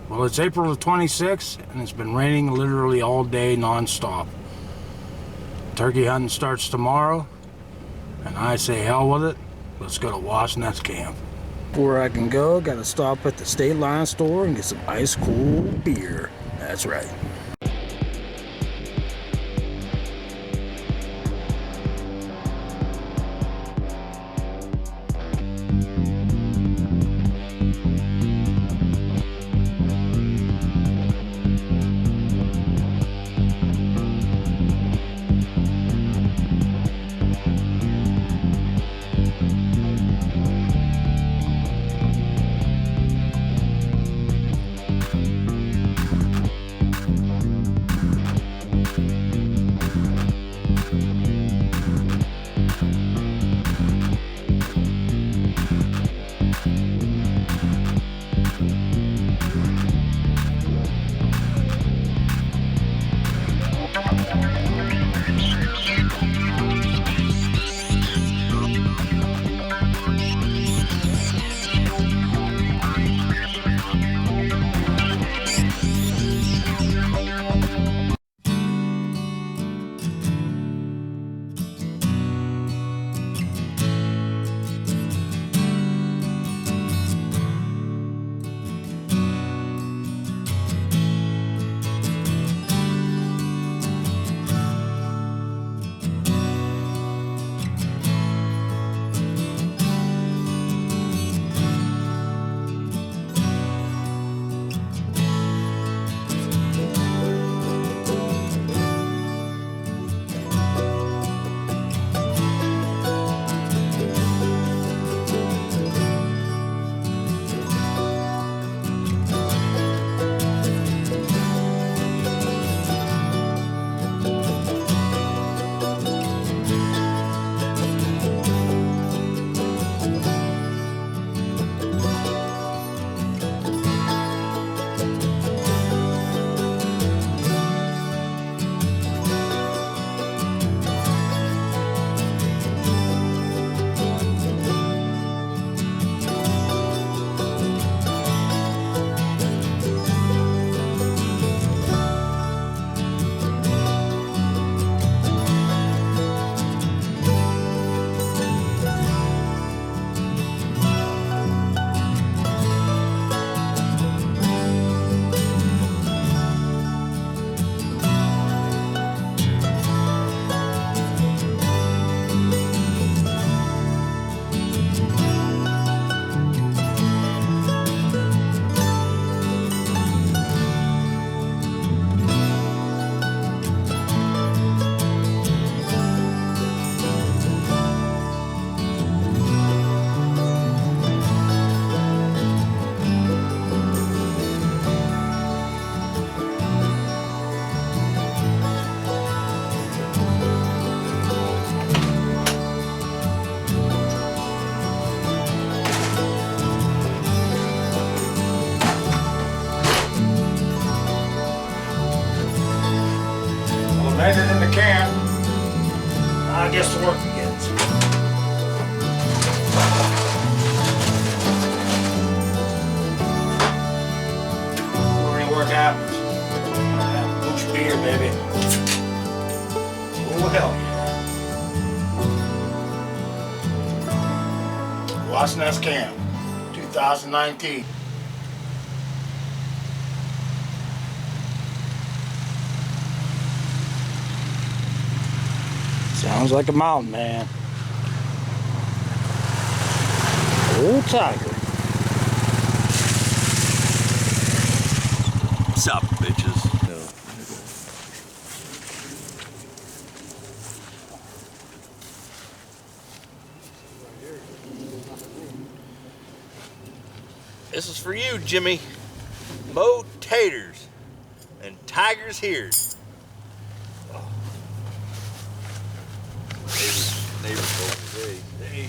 Well, it's April the 26th, and it's been raining literally all day non-stop. Turkey hunting starts tomorrow, and I say hell with it. Let's go to Wasp Nest Camp. Where I can go, gotta stop at the State Line store and get some ice cool beer. That's right. Made it in the camp. I guess the work begins. Where any work happens. Booch beer, baby. Oh hell yeah. Wasp Nest Camp, 2019. Sounds like a mountain man. Ole Tiger. What's up, bitches? This is for you, Jimmy. Mo taters and Tiger's here. Neighbor told me, hey.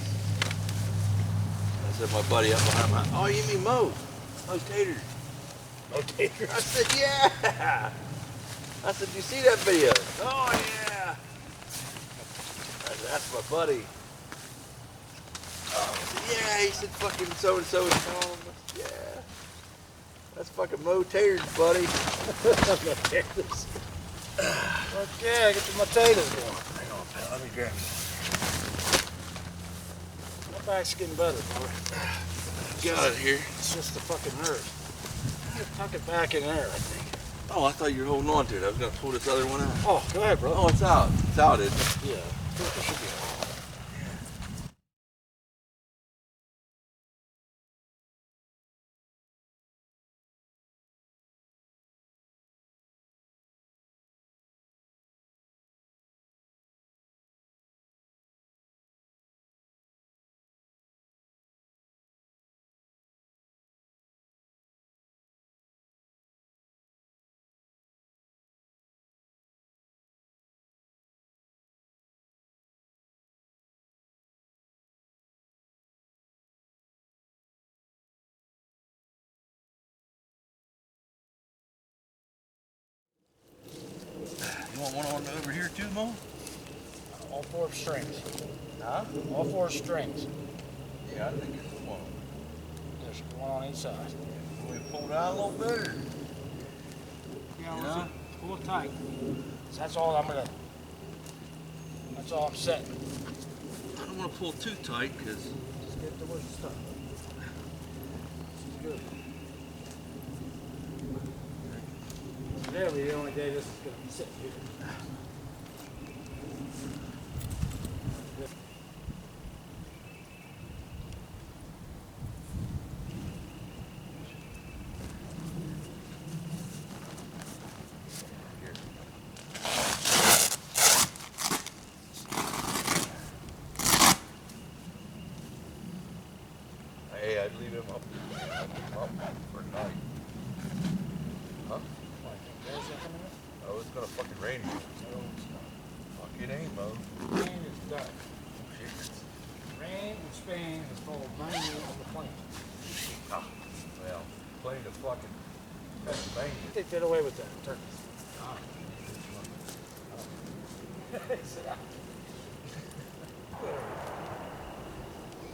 I said, my buddy up behind my, oh, you mean Mo? Mo taters. Mo taters? I said, yeah. I said, you see that video? Oh, yeah. I said, that's my buddy. Oh, I said, yeah, he said fucking so-and-so is calling. Yeah. That's fucking Mo Tater's, buddy. Potatoes. Okay, get your potatoes going. Hang on, pal. Let me grab you. My back's getting better, brother. Got it here. It's just the fucking nerve. I'm gonna tuck it back in there, I think. Oh, I thought you were holding on to it. I was gonna pull this other one out. Oh, go ahead, bro. Oh, it's out. It's out, isn't it? Yeah, I think it should be all right. You want one on over here too, Mo? All 4 strings. Huh? All 4 strings. Yeah, I think it's one. There's one on each side. Can we pull it out a little bit? Or? Yeah, Yeah. pull it tight. So that's all I'm setting. I don't want to pull too tight because Just get the worst stuff. This is good. Today will be the only day this is going to be sitting here. hey, I'd leave him up for tonight. Huh? Oh, it's gonna fucking rain here. Fuck it ain't, Mo. Rain is done. Rain in Spain is called money on the plane. Ah, well, plane to fucking Pennsylvania. They did away with that, turkeys.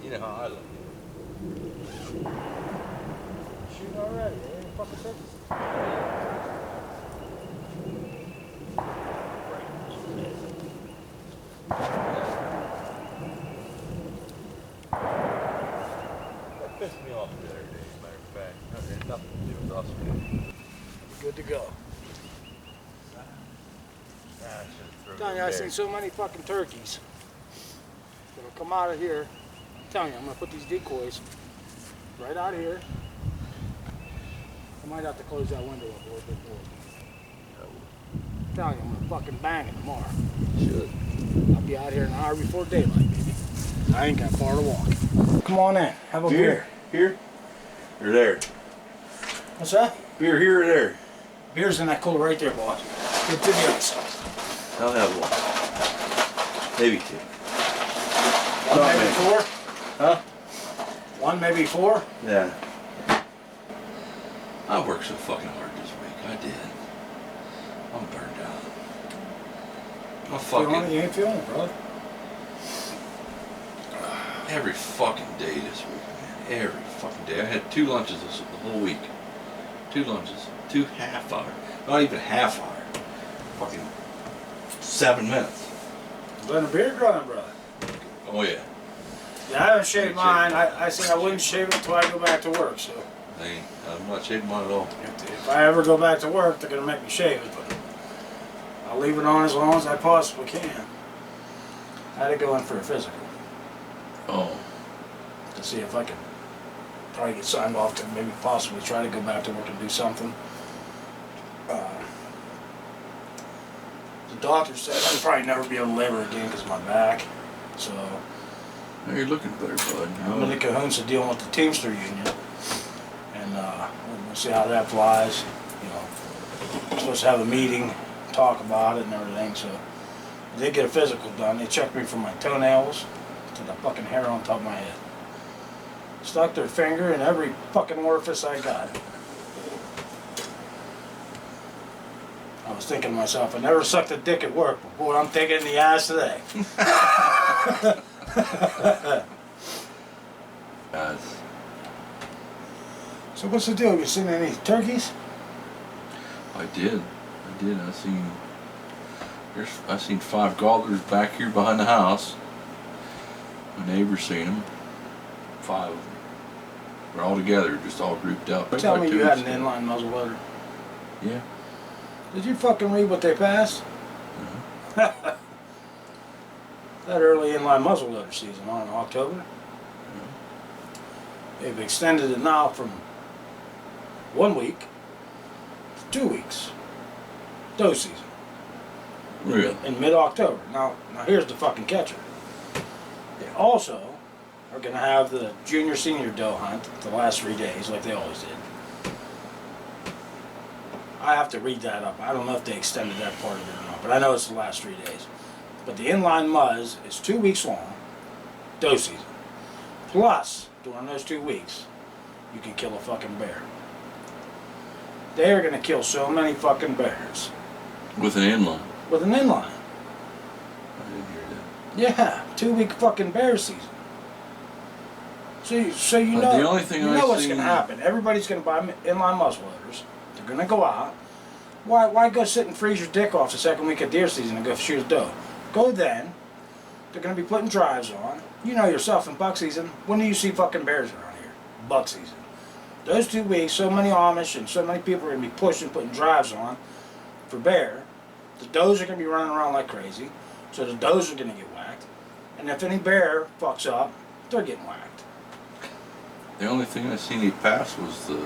You know how I look. Shoot already, they ain't fucking turkeys. That pissed me off the other day, as a matter of fact. It had nothing to do with us. Good to go. I should have thrown Telling it you, I've there. seen so many fucking turkeys that'll come out of here. I'm telling you, I'm gonna put these decoys right out of here. I might have to close that window up a little bit more. I'm telling you, I'm gonna fucking bang it tomorrow. Should. I'll be out here an hour before daylight, baby. I ain't got far to walk. Come on in, have a beer. Here? Or there? What's that? Beer here or there? Beer's in that cooler right there, boss. Get to the other side. I'll have one. Maybe 2. One, Not maybe many. 4? Huh? One, maybe 4? Yeah. I worked so fucking hard this week. I did. I'm burned out. I'm Feeling it? fucking You ain't feeling it, brother. every fucking day this week, man. Every fucking day. I had 2 lunches the whole week. 2 lunches. 2 half hour. Not even half hour. Fucking 7 minutes. Letting the beard running, brother. Oh yeah. Yeah, I haven't shaved mine. I said I wouldn't shave it until I go back to work, so I'm not shaving mine at all. if I ever go back to work, they're gonna make me shave it, but I'll leave it on as long as I possibly can. I had to go in for a physical Oh. to see if I could probably get signed off to maybe possibly try to go back to work and do something. The doctor said I'd probably never be able to labor again because of my back, so Well, you're looking better, bud. I'm in the cahoots of dealing with the Teamster Union, and we'll see how that flies. You know, we're supposed to have a meeting, talk about it and everything, so I did get a physical done. They checked me from my toenails to the fucking hair on top of my head. Stuck their finger in every fucking orifice I got. I was thinking to myself, I never sucked a dick at work, but boy, I'm taking it in the ass today. Guys. So what's the deal? You seen any turkeys? I did. I seen 5 gobblers back here behind the house. My neighbor seen them. 5 of them. We're all together, just all grouped up. Tell me you had an inline muzzleloader. Yeah. Did you fucking read what they passed? Uh-huh. That early inline muzzleloader season on in October. Uh-huh. They've extended it now from 1 week to 2 weeks. Doe season. Really? In mid-October. Now here's the fucking catcher. They also are going to have the junior-senior doe hunt the last 3 days, like they always did. I have to read that up. I don't know if they extended that part of it or not, but I know it's the last 3 days. But the inline muzz is 2 weeks long, doe season. Plus, during those 2 weeks, you can kill a fucking bear. They are going to kill so many fucking bears. With an inline? With an inline. I didn't hear that. Yeah, 2 week fucking bear season. So you know, the only thing you know what's going to happen. Everybody's going to buy inline muzzleloaders. They're going to go out. Why go sit and freeze your dick off the second week of deer season and go shoot a doe? Go then. They're going to be putting drives on. You know yourself in buck season. When do you see fucking bears around here? Buck season. Those 2 weeks, so many Amish and so many people are going to be pushing, putting drives on for bear. The does are going to be running around like crazy. So the does are going to get whacked. And if any bear fucks up, they're getting whacked. The only thing I seen he pass was the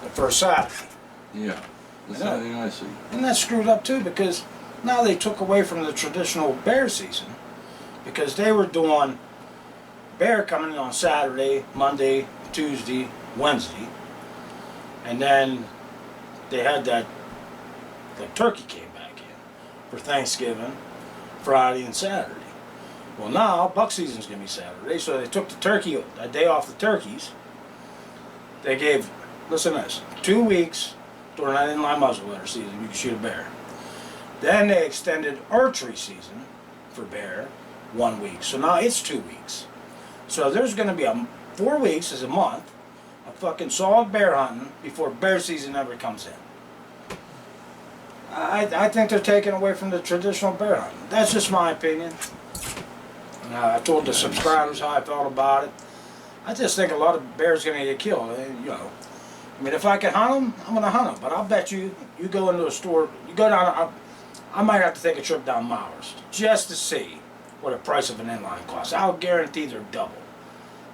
first Saturday. Yeah. That's the only thing I see. And that's screwed up too, because now they took away from the traditional bear season, because they were doing bear coming in on Saturday, Monday, Tuesday, Wednesday, and then they had the turkey came back in for Thanksgiving, Friday and Saturday. Well, now buck season's gonna be Saturday, so they took the turkey a day off the turkeys. They gave, listen to this, 2 weeks during that inline muzzleloader season you can shoot a bear. Then they extended archery season for bear 1 week, so now it's 2 weeks. So there's gonna be 4 weeks is a month of fucking solid bear hunting before bear season ever comes in. I think they're taking away from the traditional bear hunting. That's just my opinion. I told the subscribers how I felt about it. I just think a lot of bears are going to get killed. You know, I mean, if I can hunt them, I'm going to hunt them. But I'll bet you go into a store, you go down, I might have to take a trip down Mowers just to see what the price of an inline costs. I'll guarantee they're double.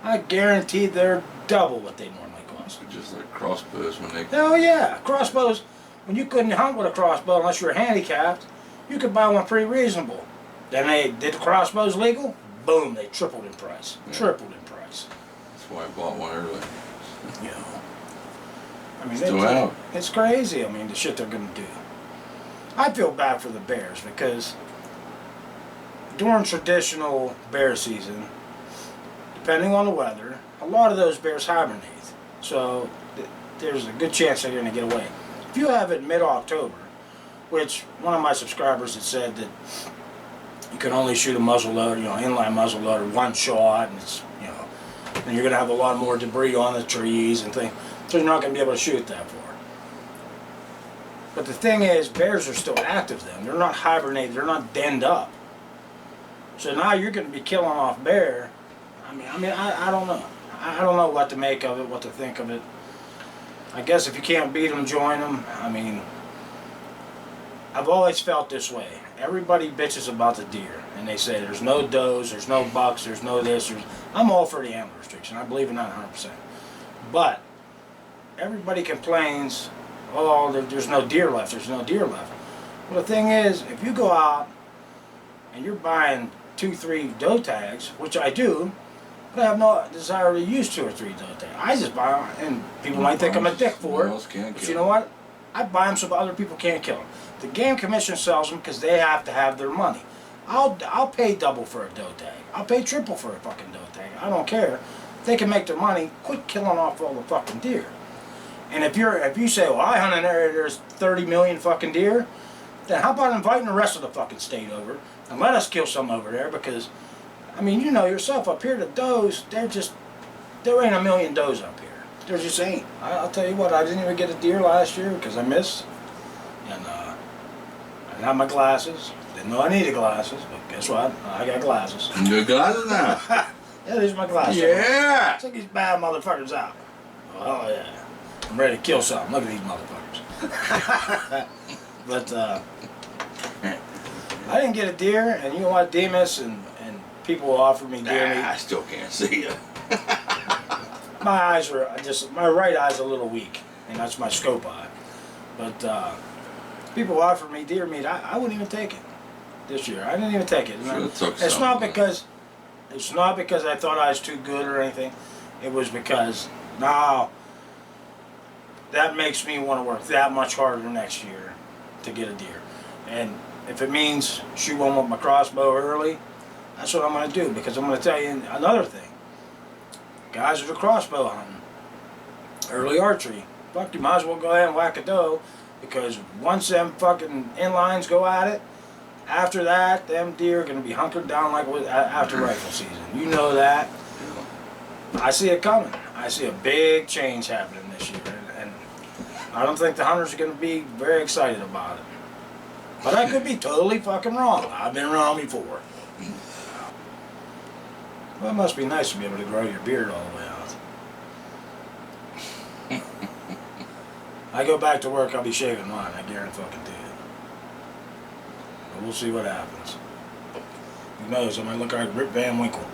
I guarantee they're double what they normally cost. Just like crossbows when they... Oh yeah, crossbows. When you couldn't hunt with a crossbow unless you were handicapped, you could buy one pretty reasonable. Then they did the crossbows legal, boom, they tripled in price. Yeah. Tripled in price. That's why I bought one early. You know. I mean, still out. It's crazy, I mean, the shit they're going to do. I feel bad for the bears because during traditional bear season, depending on the weather, a lot of those bears hibernate. So there's a good chance they're going to get away. If you have it mid-October, which one of my subscribers had said that you can only shoot a muzzleloader, you know, inline muzzleloader, one shot, and it's, you know, and you're going to have a lot more debris on the trees and things, so you're not going to be able to shoot that far. But the thing is, bears are still active then. They're not hibernated, they're not denned up. So now you're going to be killing off bear. I don't know. I don't know what to make of it, what to think of it. I guess if you can't beat them, join them. I mean, I've always felt this way. Everybody bitches about the deer, and they say there's no does, there's no bucks, there's no this. I'm all for the antler restriction. I believe in that 100%. But everybody complains, oh, there's no deer left, there's no deer left. Well, the thing is, if you go out and you're buying 2-3 doe tags, which I do, but I have no desire to use 2 or 3 doe tags. I just buy them, and people might think I'm a dick for it. But you know what? I buy them so other people can't kill them. The Game Commission sells them because they have to have their money. I'll pay double for a doe tag. I'll pay triple for a fucking doe tag. I don't care. If they can make their money, quit killing off all the fucking deer. And if you say, well, I hunt an area there's 30 million fucking deer, then how about inviting the rest of the fucking state over and let us kill some over there? Because, I mean, you know yourself, up here the does, there ain't a million does up here. There just ain't. I'll tell you what, I didn't even get a deer last year because I missed. And I didn't have my glasses. Didn't know I needed glasses, but guess what? I got glasses. Good glasses now. Yeah, these are my glasses. Yeah. Check these bad motherfuckers out. Oh yeah. I'm ready to kill something. Look at these motherfuckers. But I didn't get a deer, and you know what, Demas and people offer me deer meat. I still can't see you. My eyes are my right eye's a little weak, and that's my scope eye. But people offer me deer meat. I wouldn't even take it this year. I didn't even take it. It's not because I thought I was too good or anything. It was because now that makes me want to work that much harder next year to get a deer. And if it means shoot one with my crossbow early, that's what I'm going to do, because I'm going to tell you another thing. Guys that are crossbow hunting, early archery, fuck, you might as well go ahead and whack a doe, because once them fucking inlines go at it, after that, them deer are going to be hunkered down like after rifle season. You know that. I see it coming. I see a big change happening this year, and I don't think the hunters are going to be very excited about it. But I could be totally fucking wrong. I've been wrong before. Well, it must be nice to be able to grow your beard all the way out. I go back to work, I'll be shaving mine, I guarantee fucking to you. But we'll see what happens. Who knows, I might look like Rip Van Winkle.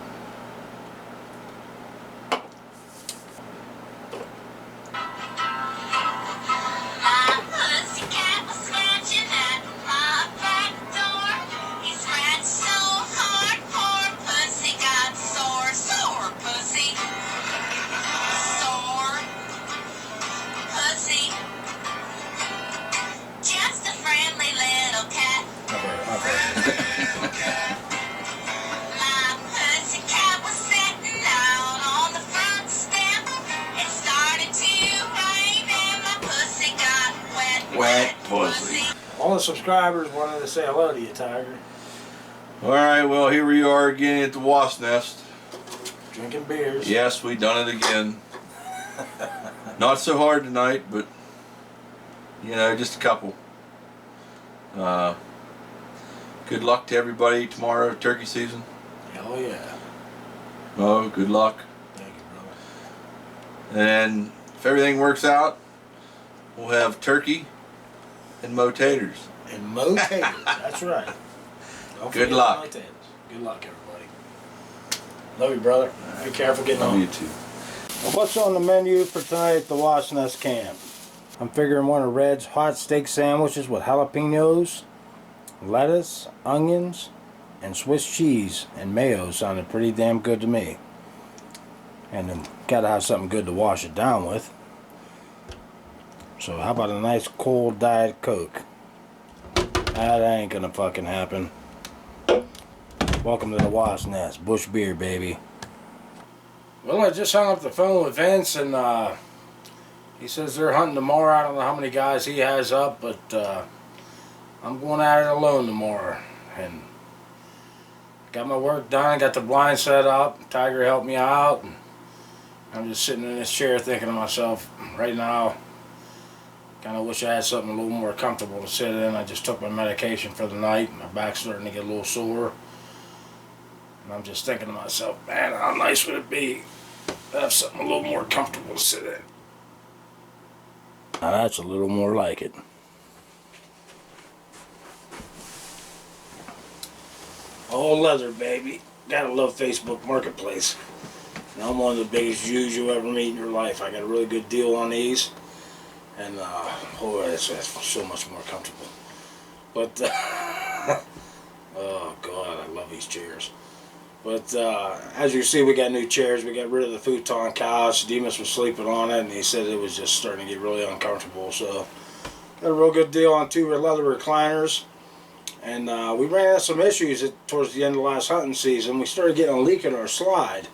Wet pussy. All the subscribers wanted to say hello to you, Tiger. Alright, well, here we are again at the Wasp Nest. Drinking beers. Yes, we done it again. Not so hard tonight, but, you know, just a couple. Good luck to everybody tomorrow, turkey season. Hell yeah. Oh, good luck. Thank you, brother. And if everything works out, we'll have turkey and motators. And motators, that's right. Good luck. Motators. Good luck, everybody. Love you, brother. Be careful getting Love home. you too. Well, what's on the menu for tonight at the Wasp Nest Camp? I'm figuring one of Red's hot steak sandwiches with jalapenos, lettuce, onions, and Swiss cheese and mayo sounded pretty damn good to me. And then gotta have something good to wash it down with. So how about a nice cold Diet Coke? That ain't gonna fucking happen. Welcome to the Wasp Nest. Bush beer, baby. Well, I just hung up the phone with Vince, and he says they're hunting tomorrow. I don't know how many guys he has up, but I'm going at it alone tomorrow. And got my work done, got the blind set up. Tiger helped me out. And I'm just sitting in this chair thinking to myself, right now, kind of wish I had something a little more comfortable to sit in. I just took my medication for the night. My back's starting to get a little sore. And I'm just thinking to myself, man, how nice would it be to have something a little more comfortable to sit in. Now that's a little more like it. All leather, baby. Gotta love Facebook Marketplace. And I'm one of the biggest Jews you'll ever meet in your life. I got a really good deal on these. And, oh, that's so much more comfortable. But, oh, God, I love these chairs. But, as you see, we got new chairs. We got rid of the futon couch. Demas was sleeping on it, and he said it was just starting to get really uncomfortable. So, got a real good deal on 2 leather recliners. And, we ran into some issues towards the end of the last hunting season. We started getting a leak in our slide.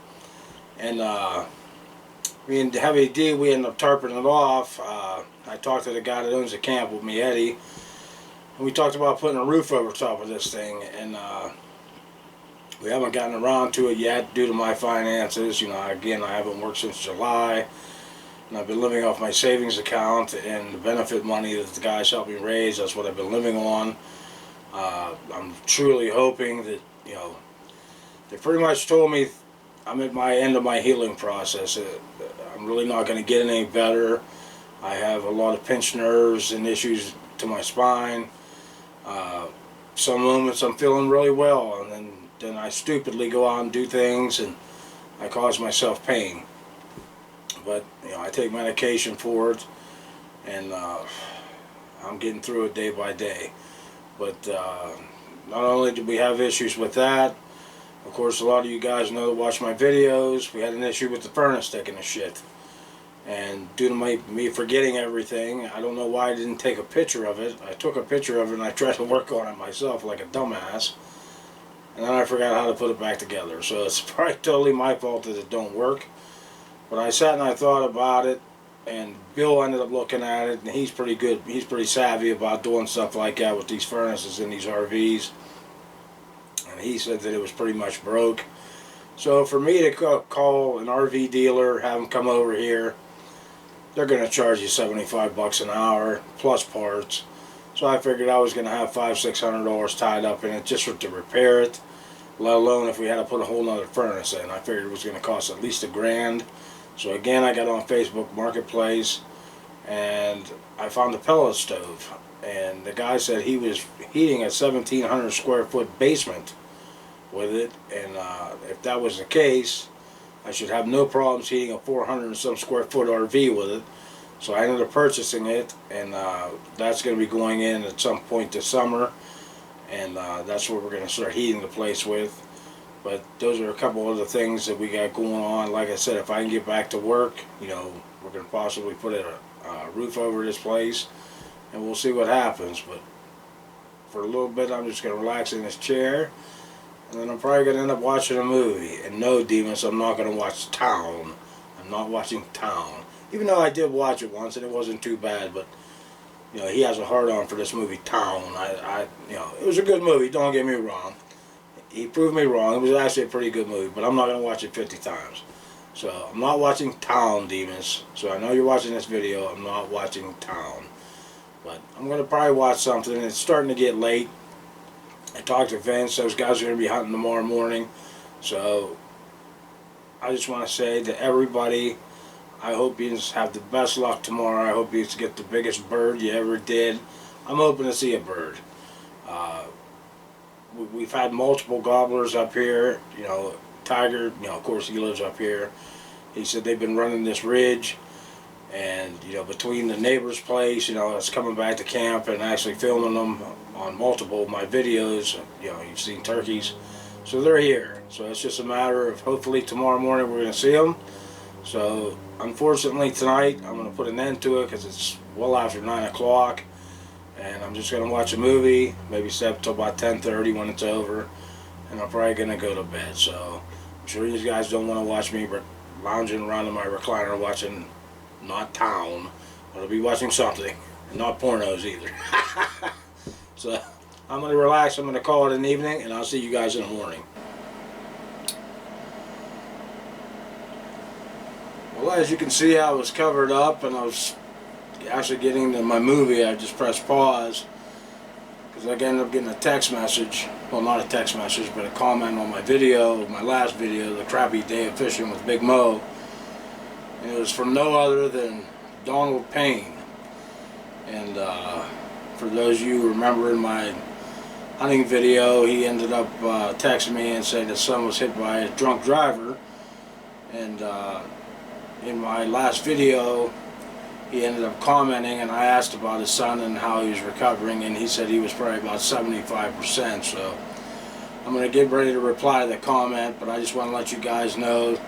And, me and Heavy D, we ended up tarping it off. I talked to the guy that owns the camp with me, Eddie, and we talked about putting a roof over top of this thing, and we haven't gotten around to it yet due to my finances. You know, again, I haven't worked since July, And I've been living off my savings account and the benefit money that the guys helped me raise. That's what I've been living on. I'm truly hoping that, you know, they pretty much told me I'm at my end of my healing process. I'm really not going to get any better. I have a lot of pinched nerves and issues to my spine. Some moments I'm feeling really well, and then I stupidly go out and do things and I cause myself pain. But you know, I take medication for it, and I'm getting through it day by day. But not only do we have issues with that, of course a lot of you guys know that watch my videos, we had an issue with the furnace taking a shit. And due to me forgetting everything, I don't know why I didn't take a picture of it. I took a picture of it and I tried to work on it myself like a dumbass. And then I forgot how to put it back together. So it's probably totally my fault that it don't work. But I sat and I thought about it, and Bill ended up looking at it, and he's pretty good. He's pretty savvy about doing stuff like that with these furnaces in these RVs. And he said that it was pretty much broke. So for me to call an RV dealer, have them come over here, they're going to charge you $75 an hour plus parts. So I figured I was going to have $500–600 tied up in it just to repair it, let alone if we had to put a whole nother furnace in. I figured it was going to cost at least $1,000. So again, I got on Facebook Marketplace and I found a pellet stove, and the guy said he was heating a 1,700 square foot basement with it, and if that was the case, I should have no problems heating a 400 and some square foot RV with it. So I ended up purchasing it, and that's going to be going in at some point this summer, and that's what we're going to start heating the place with. But those are a couple other things that we got going on. Like I said, if I can get back to work, you know, we're going to possibly put a roof over this place, and we'll see what happens. But for a little bit, I'm just going to relax in this chair, and then I'm probably going to end up watching a movie. And no, demons, I'm not going to watch Town. I'm not watching Town. Even though I did watch it once and it wasn't too bad, but you know, he has a hard-on for this movie Town. You know, it was a good movie, don't get me wrong. He proved me wrong. It was actually a pretty good movie, but I'm not going to watch it 50 times. So I'm not watching Town, demons. So I know you're watching this video. I'm not watching Town. But I'm going to probably watch something. It's starting to get late. I talked to Vince. Those guys are going to be hunting tomorrow morning. So I just want to say to everybody, I hope you just have the best luck tomorrow. I hope you get the biggest bird you ever did. I'm hoping to see a bird. We've had multiple gobblers up here. You know, Tiger, you know, of course he lives up here. He said they've been running this ridge, and you know, between the neighbor's place, you know, it's coming back to camp and actually filming them on multiple of my videos. You know, you've seen turkeys, so they're here. So it's just a matter of hopefully tomorrow morning we're going to see them. So unfortunately tonight I'm going to put an end to it because it's well after 9 o'clock. And I'm just going to watch a movie, maybe stay up till about 10:30 when it's over, and I'm probably going to go to bed. So I'm sure you guys don't want to watch me lounging around in my recliner watching not Town, but I'll be watching something, and not pornos either. So I'm going to relax, I'm going to call it an evening, and I'll see you guys in the morning. Well, as you can see, I was covered up, and I was actually getting into my movie. I just pressed pause because I ended up getting a text message, well, not a text message, but a comment on my video, my last video, the crappy day of fishing with Big Mo, and it was from no other than Donald Payne. And for those of you who remember in my hunting video, he ended up texting me and saying his son was hit by a drunk driver. And in my last video, he ended up commenting, and I asked about his son and how he was recovering, and he said he was probably about 75%. So I'm going to get ready to reply to the comment, but I just want to let you guys know,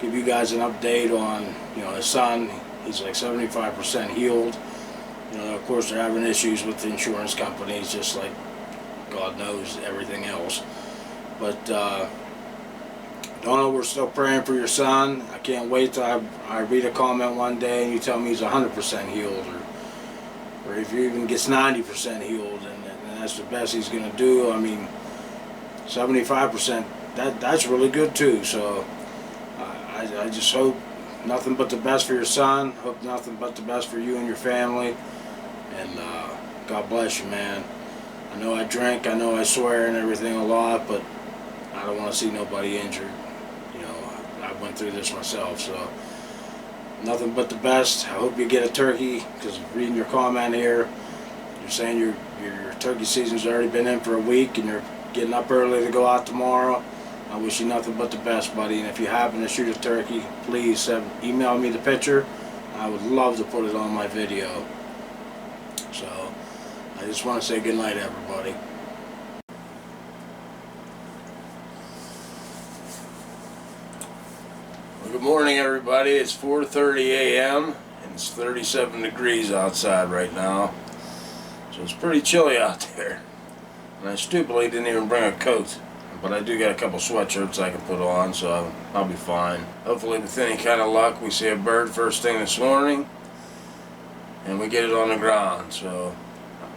give you guys an update on, you know, his son. He's like 75% healed. You know, of course they're having issues with the insurance companies, just like God knows everything else. But Donald, we're still praying for your son. I can't wait till I read a comment one day and you tell me he's 100% healed, or if he even gets 90% healed, and that's the best he's going to do. I mean, 75%, that's really good too. So I just hope nothing but the best for your son. Hope nothing but the best for you and your family. And God bless you, man. I know I drink, I know I swear and everything a lot, but I don't want to see nobody injured. You know, I went through this myself, so nothing but the best. I hope you get a turkey, because reading your comment here, you're saying your turkey season's already been in for a week and you're getting up early to go out tomorrow. I wish you nothing but the best, buddy. And if you happen to shoot a turkey, please email me the picture. I would love to put it on my video. So I just want to say good night, everybody. Well, good morning, everybody. It's 4:30 a.m. and it's 37 degrees outside right now. So it's pretty chilly out there. And I stupidly didn't even bring a coat. But I do got a couple sweatshirts I can put on, so I'll be fine. Hopefully with any kind of luck we see a bird first thing this morning and we get it on the ground. So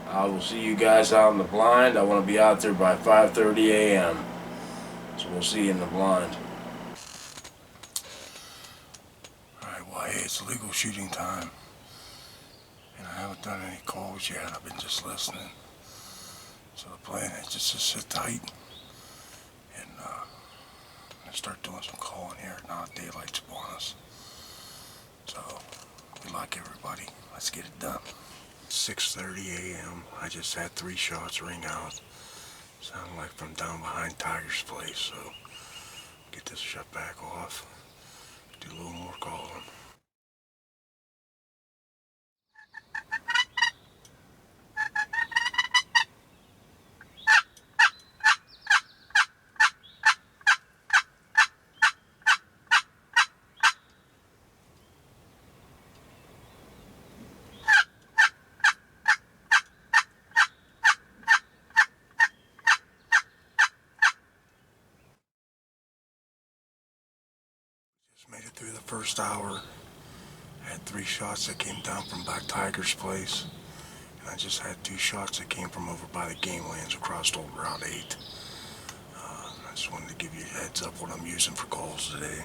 I will see you guys out in the blind. I want to be out there by 5:30 a.m. So we'll see you in the blind. Alright, well, hey, it's legal shooting time. And I haven't done any calls yet. I've been just listening. So the plan is just to sit tight and start doing some calling here now that daylight's upon us. So, good luck, everybody. Let's get it done. 6:30 a.m. I just had 3 shots ring out. Sounded like from down behind Tiger's place, so get this shut back off. Do a little more calling. Made it through the first hour. I had 3 shots that came down from back Tiger's place. And I just had 2 shots that came from over by the game lands across Old Route 8. I just wanted to give you a heads up what I'm using for calls today.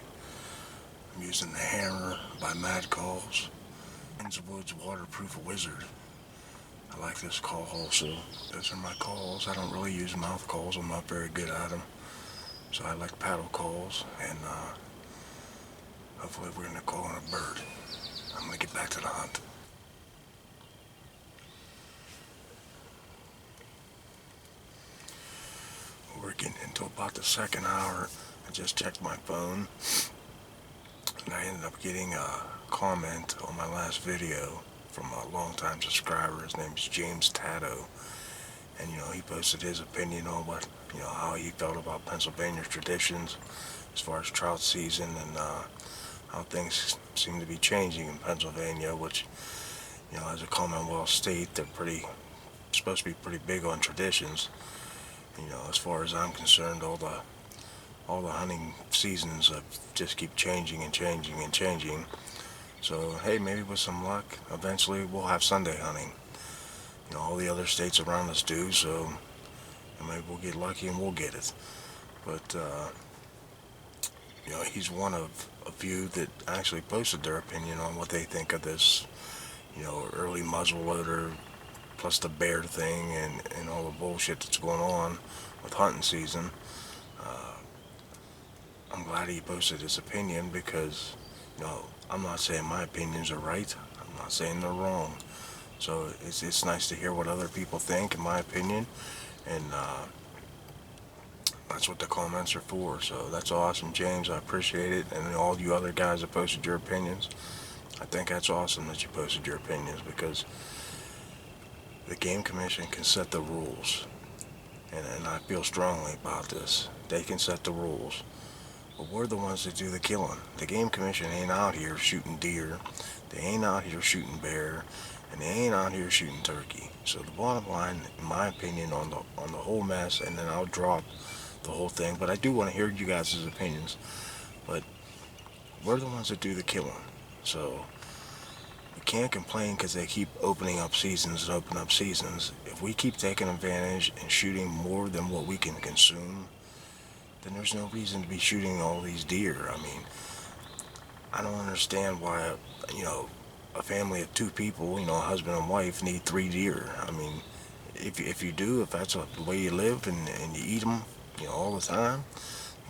I'm using the Hammer by Mad Calls. Woods Waterproof Wizard. I like this call also. Those are my calls. I don't really use mouth calls. I'm not very good at them. So I like paddle calls, and hopefully we're going to call on a bird. I'm going to get back to the hunt. We're getting into about the 2nd hour. I just checked my phone, and I ended up getting a comment on my last video from a longtime subscriber. His name's James Tatto, and he posted his opinion on what how he felt about Pennsylvania's traditions as far as trout season, and how things seem to be changing in Pennsylvania, which as a Commonwealth state, they're supposed to be pretty big on traditions. As far as I'm concerned, all the hunting seasons just keep changing and changing and changing. So hey, maybe with some luck, eventually we'll have Sunday hunting. All the other states around us do, so maybe we'll get lucky and we'll get it. But he's one of a few that actually posted their opinion on what they think of this, early muzzleloader plus the bear thing and all the bullshit that's going on with hunting season. I'm glad he posted his opinion because, I'm not saying my opinions are right. I'm not saying they're wrong. So it's nice to hear what other people think, in my opinion, and that's what the comments are for. So that's awesome, James. I appreciate it, and all you other guys that posted your opinions. I think that's awesome that you posted your opinions, because the Game Commission can set the rules, and I feel strongly about this. They can set the rules, but we're the ones that do the killing. The Game Commission ain't out here shooting deer, they ain't out here shooting bear, and they ain't out here shooting turkey. So the bottom line, in my opinion, on the whole mess, and then I'll drop the whole thing, but I do want to hear you guys' opinions. But we're the ones that do the killing, so we can't complain because they keep opening up seasons and opening up seasons. If we keep taking advantage and shooting more than what we can consume, then there's no reason to be shooting all these deer. I mean, I don't understand why, a family of 2 people, a husband and wife, need 3 deer. I mean, if you do, if that's the way you live and you eat them, all the time,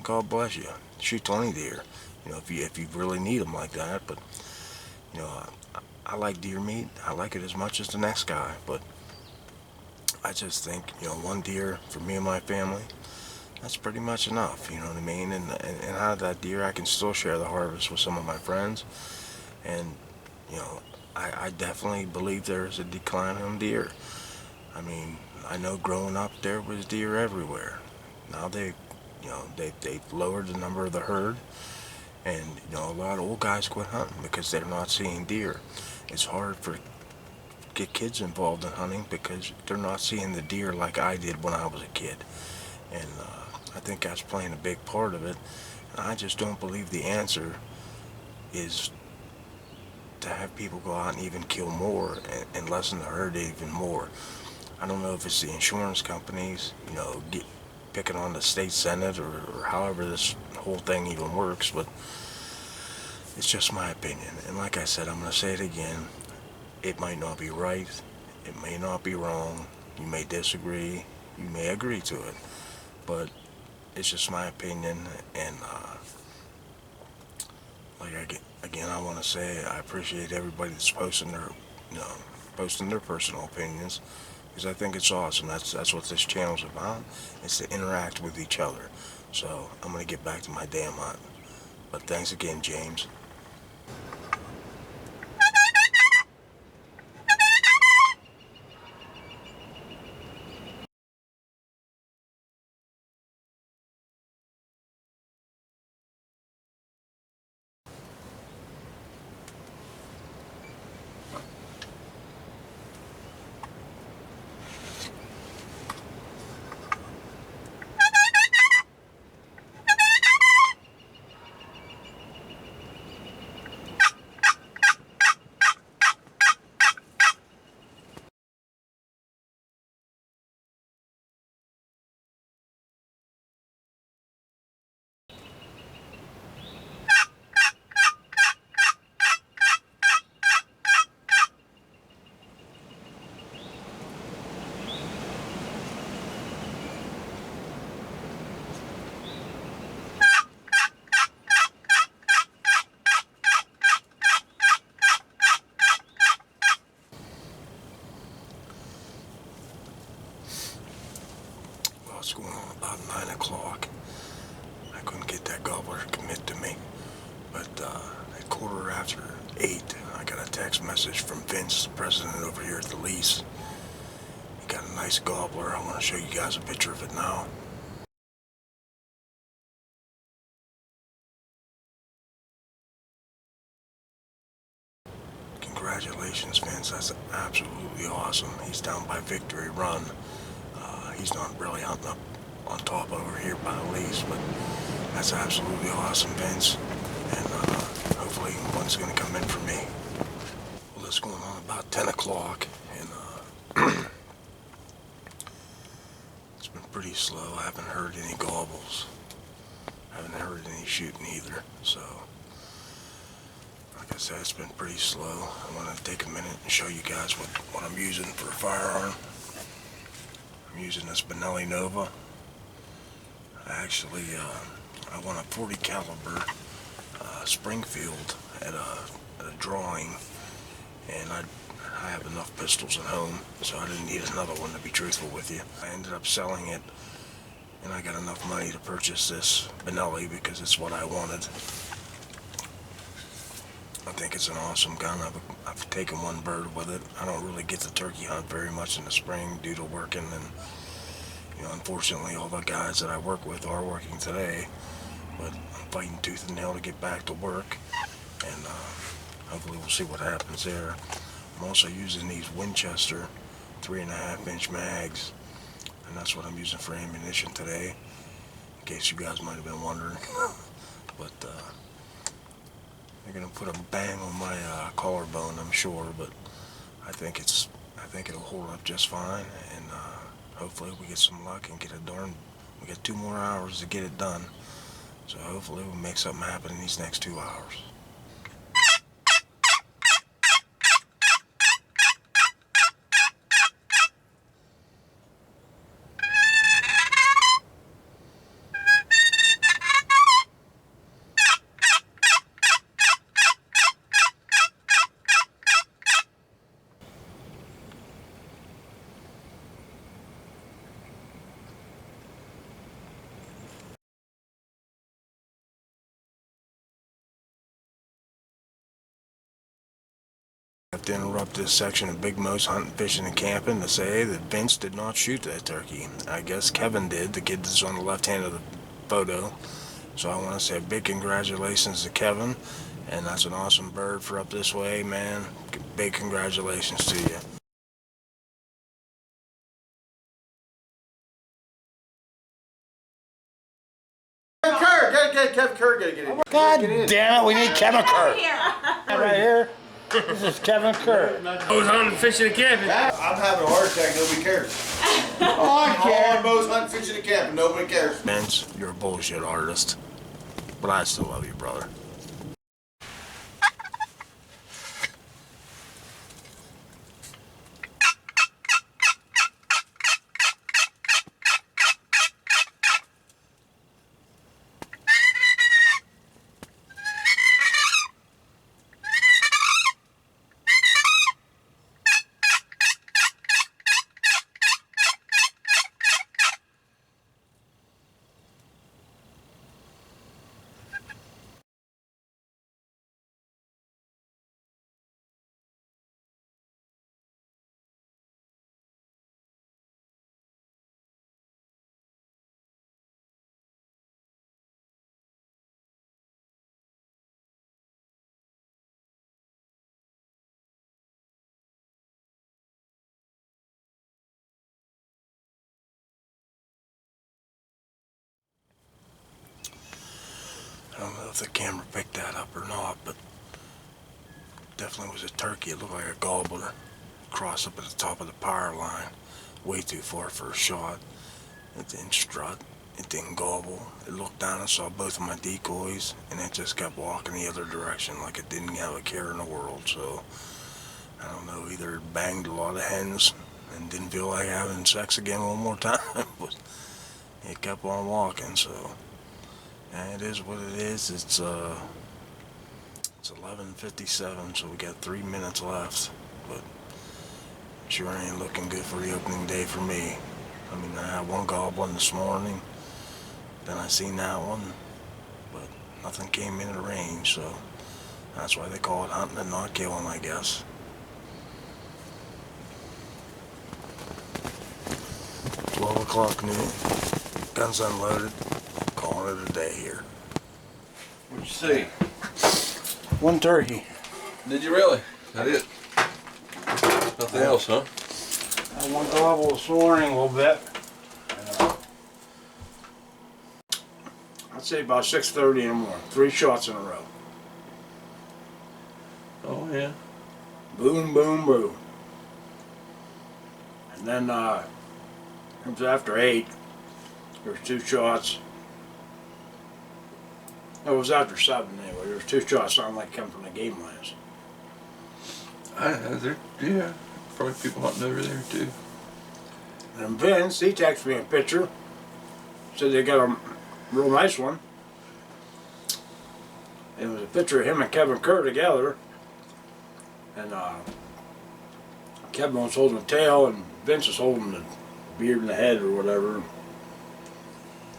God bless you. Shoot 20 deer, if you really need them like that. But I like deer meat. I like it as much as the next guy. But I just think 1 deer for me and my family, that's pretty much enough. You know what I mean? And out of that deer, I can still share the harvest with some of my friends. And I definitely believe there's a decline in deer. I mean, I know growing up there was deer everywhere. Now they've lowered the number of the herd, and a lot of old guys quit hunting because they're not seeing deer. It's hard for get kids involved in hunting because they're not seeing the deer like I did when I was a kid, and I think that's playing a big part of it. And I just don't believe the answer is to have people go out and even kill more and lessen the herd even more. I don't know if it's the insurance companies, picking on the state senate or however this whole thing even works, but it's just my opinion. And like I said, I'm going to say it again. It might not be right. It may not be wrong. You may disagree. You may agree to it. But it's just my opinion. And I want to say I appreciate everybody that's posting their personal opinions, because I think it's awesome. That's what this channel's about. It's to interact with each other. So I'm gonna get back to my damn hunt. But thanks again, James. Well, it's going on about 9 o'clock. I couldn't get that gobbler to commit to me. But at 8:15, I got a text message from Vince, the president over here at the lease. He got a nice gobbler. I want to show you guys a picture of it now. Congratulations, Vince. That's absolutely awesome. He's down by Victory Run. He's not really hunting up on top over here by the lease, but that's absolutely awesome, Vince. And hopefully one's going to come in for me. Well, it's going on about 10 o'clock, and it's been pretty slow. I haven't heard any gobbles. I haven't heard any shooting either, so like I said, it's been pretty slow. I want to take a minute and show you guys what I'm using for a firearm. I'm using this Benelli Nova. I won a 40 caliber Springfield at a drawing, and I have enough pistols at home, so I didn't need another one, to be truthful with you. I ended up selling it, and I got enough money to purchase this Benelli because it's what I wanted. I think it's an awesome gun. I've taken one bird with it. I don't really get to turkey hunt very much in the spring due to working, and unfortunately all the guys that I work with are working today, but I'm fighting tooth and nail to get back to work, and hopefully we'll see what happens there. I'm also using these Winchester 3.5-inch mags, and that's what I'm using for ammunition today, in case you guys might have been wondering. But they're gonna put a bang on my collarbone, I'm sure, but I think it'll hold up just fine, and hopefully we get some luck and get it done. We got 2 more hours to get it done, so hopefully we'll make something happen in these next 2 hours. I have to interrupt this section of Big Mo's hunting, fishing, and camping to say that Vince did not shoot that turkey. I guess Kevin did, the kid that's on the left hand of the photo. So I want to say a big congratulations to Kevin, and that's an awesome bird for up this way, man. Big congratulations to you. Kevin Kerr, get in. God damn it, we need Kevin Kerr. Right here. This is Kevin Kerr. Mo's hunting, fishing, and camping. I'm having a heart attack, nobody cares. Oh, I care. Mo's hunting, fishing, and camping, nobody cares. Vince, you're a bullshit artist, but I still love you, brother. I don't know if the camera picked that up or not, but definitely was a turkey. It looked like a gobbler. Crossed up at the top of the power line. Way too far for a shot. It didn't strut. It didn't gobble. It looked down and saw both of my decoys, and it just kept walking the other direction like it didn't have a care in the world. So, I don't know, either it banged a lot of hens and didn't feel like having sex again one more time, but it kept on walking, so... And it is what it is. It's 11:57, so we got 3 minutes left. But sure ain't looking good for the opening day for me. I mean, I had one goblin this morning, then I seen that one, but nothing came into range, so that's why they call it hunting and not killing, I guess. 12 o'clock noon, guns unloaded. Calling it a day here. What'd you see? One turkey. Did you really? That it? Nothing else, huh? I had one gobble this morning a little bit. I'd say about 6:30 in the morning. 3 shots in a row. Oh, yeah. Boom, boom, boom. And then comes after 8. There's 2 shots. It was after 7 anyway. There was 2 shots sounding like coming from the game lines. Yeah, probably people hunting over there too. And Vince, he texted me a picture. Said they got a real nice one. It was a picture of him and Kevin Kerr together. And Kevin was holding the tail and Vince was holding the beard and the head or whatever.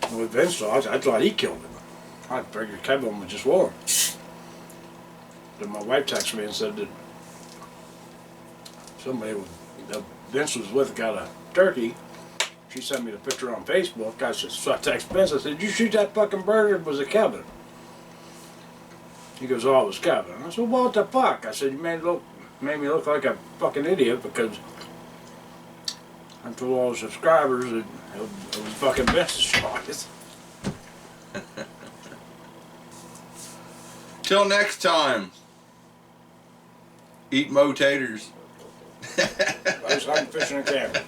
And with Vince, I thought he killed him. I figured Kevin was just willing. Then my wife texted me and said that somebody that Vince was with got a turkey. She sent me the picture on Facebook. So I texted Vince. I said, "Did you shoot that fucking bird or was it Kevin?" He goes, "Oh, it was Kevin." I said, "Well, what the fuck?" I said, "You made me look like a fucking idiot because I told all the subscribers that it was fucking Vince's shot." Till next time. Eat Mo taters. I was hunting, fishing, and camping.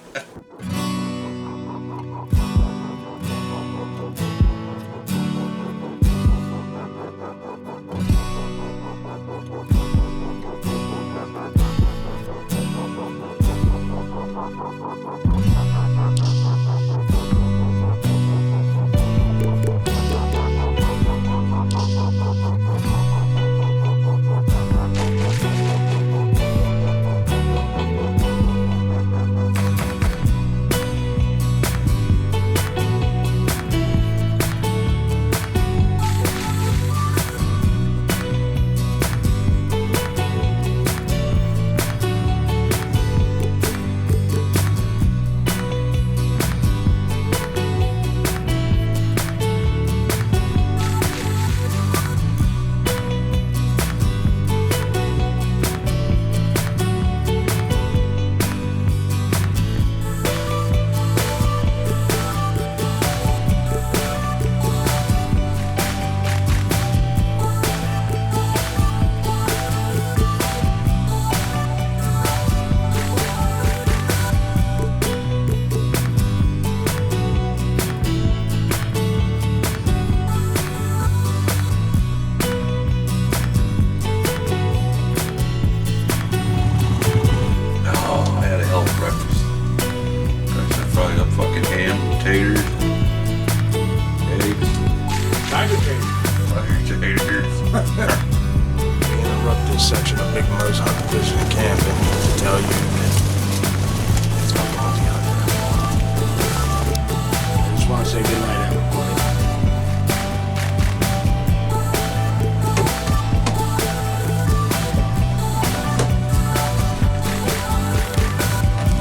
We interrupt this section of Big Mo's Hunting, Fishing, and Camping to tell you that it's not going to be out there. I just want to say good night.